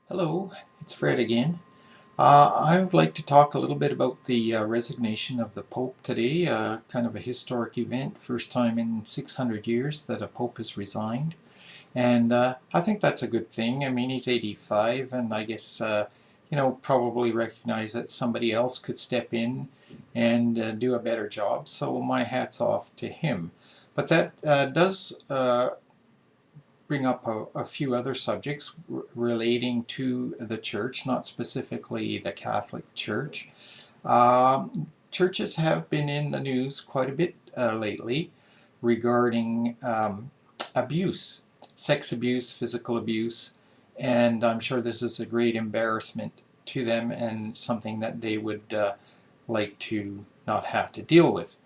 Hello, it's Fred again. I would like to talk a little bit about the resignation of the Pope today, kind of a historic event, first time in 600 years that a Pope has resigned. And I think that's a good thing. I mean, he's 85, and I guess, probably recognize that somebody else could step in and do a better job. So my hat's off to him. But that does bring up a few other subjects relating to the church, not specifically the Catholic Church. Churches have been in the news quite a bit lately regarding abuse, sex abuse, physical abuse, and I'm sure this is a great embarrassment to them and something that they would like to not have to deal with.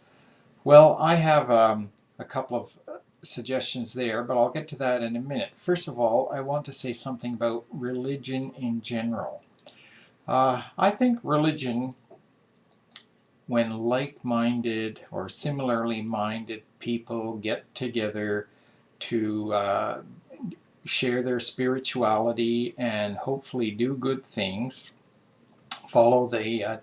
Well, I have a couple of suggestions there, but I'll get to that in a minute. First of all, I want to say something about religion in general. I think religion, when like minded or similarly minded people get together to share their spirituality and hopefully do good things, follow the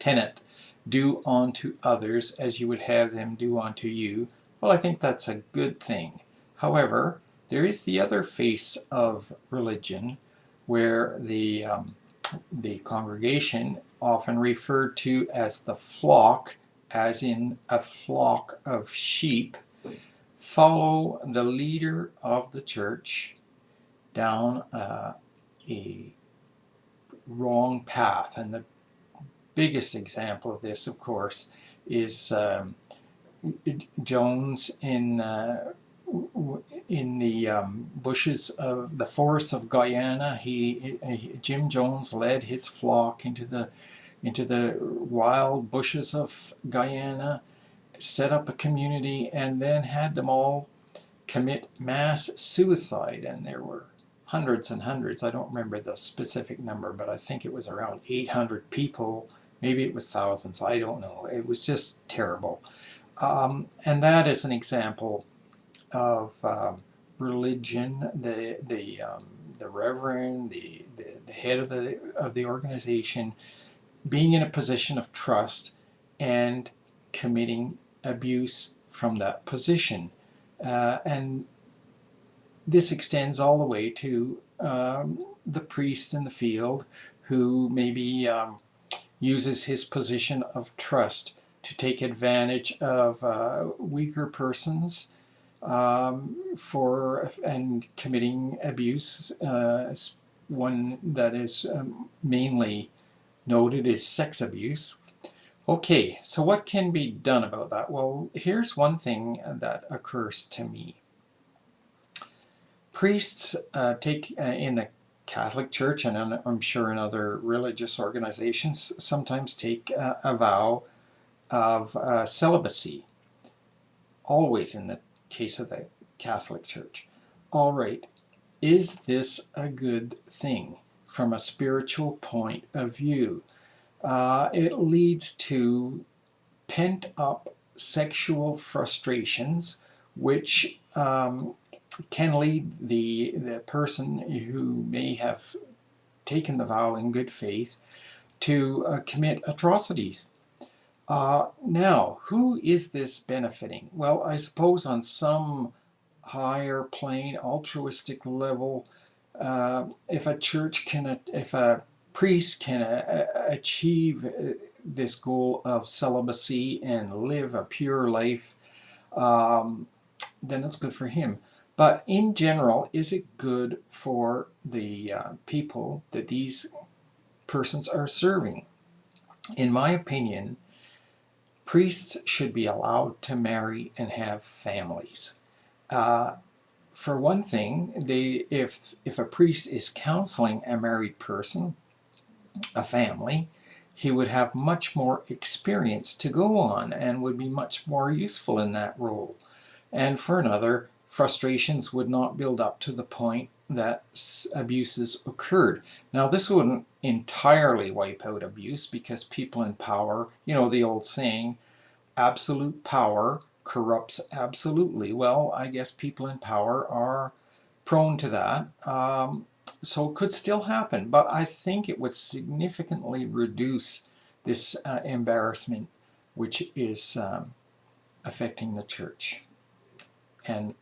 tenet, do unto others as you would have them do unto you. Well, I think that's a good thing. However, there is the other face of religion where the congregation, often referred to as the flock, as in a flock of sheep, follow the leader of the church down a wrong path. And the biggest example of this, of course, is Jones in the bushes of the forests of Guyana. Jim Jones led his flock into the wild bushes of Guyana, set up a community, and then had them all commit mass suicide. And there were hundreds and hundreds. I don't remember the specific number, but I think it was around 800 people. Maybe it was thousands. I don't know. It was just terrible. And that is an example of religion. The reverend, the head of the organization, being in a position of trust and committing abuse from that position. And this extends all the way to the priest in the field who maybe uses his position of trust to take advantage of weaker persons for and committing abuse. One that is mainly noted is sex abuse. Okay, so what can be done about that? Well, here's one thing that occurs to me. Priests take in the Catholic Church, and I'm sure in other religious organizations, sometimes take a vow of celibacy, always in the case of the Catholic Church. All right, is this a good thing from a spiritual point of view? It leads to pent up sexual frustrations, which can lead the person who may have taken the vow in good faith to commit atrocities. Now, who is this benefiting? Well, I suppose on some higher plane, altruistic level, if a priest can achieve this goal of celibacy and live a pure life, then it's good for him. But in general, is it good for the people that these persons are serving? In my opinion, priests should be allowed to marry and have families. Uh, for one thing, if a priest is counseling a married person, a family, he would have much more experience to go on and would be much more useful in that role. And for another, frustrations would not build up to the point that abuses occurred. Now, this wouldn't entirely wipe out abuse because people in power, the old saying, absolute power corrupts absolutely. Well, I guess people in power are prone to that. So it could still happen, but I think it would significantly reduce this embarrassment which is affecting the church. And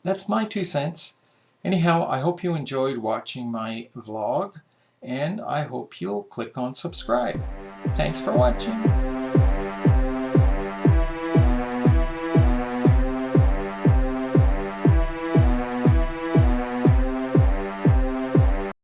that's my 2 cents. Anyhow, I hope you enjoyed watching my vlog, and I hope you'll click on subscribe. Thanks for watching.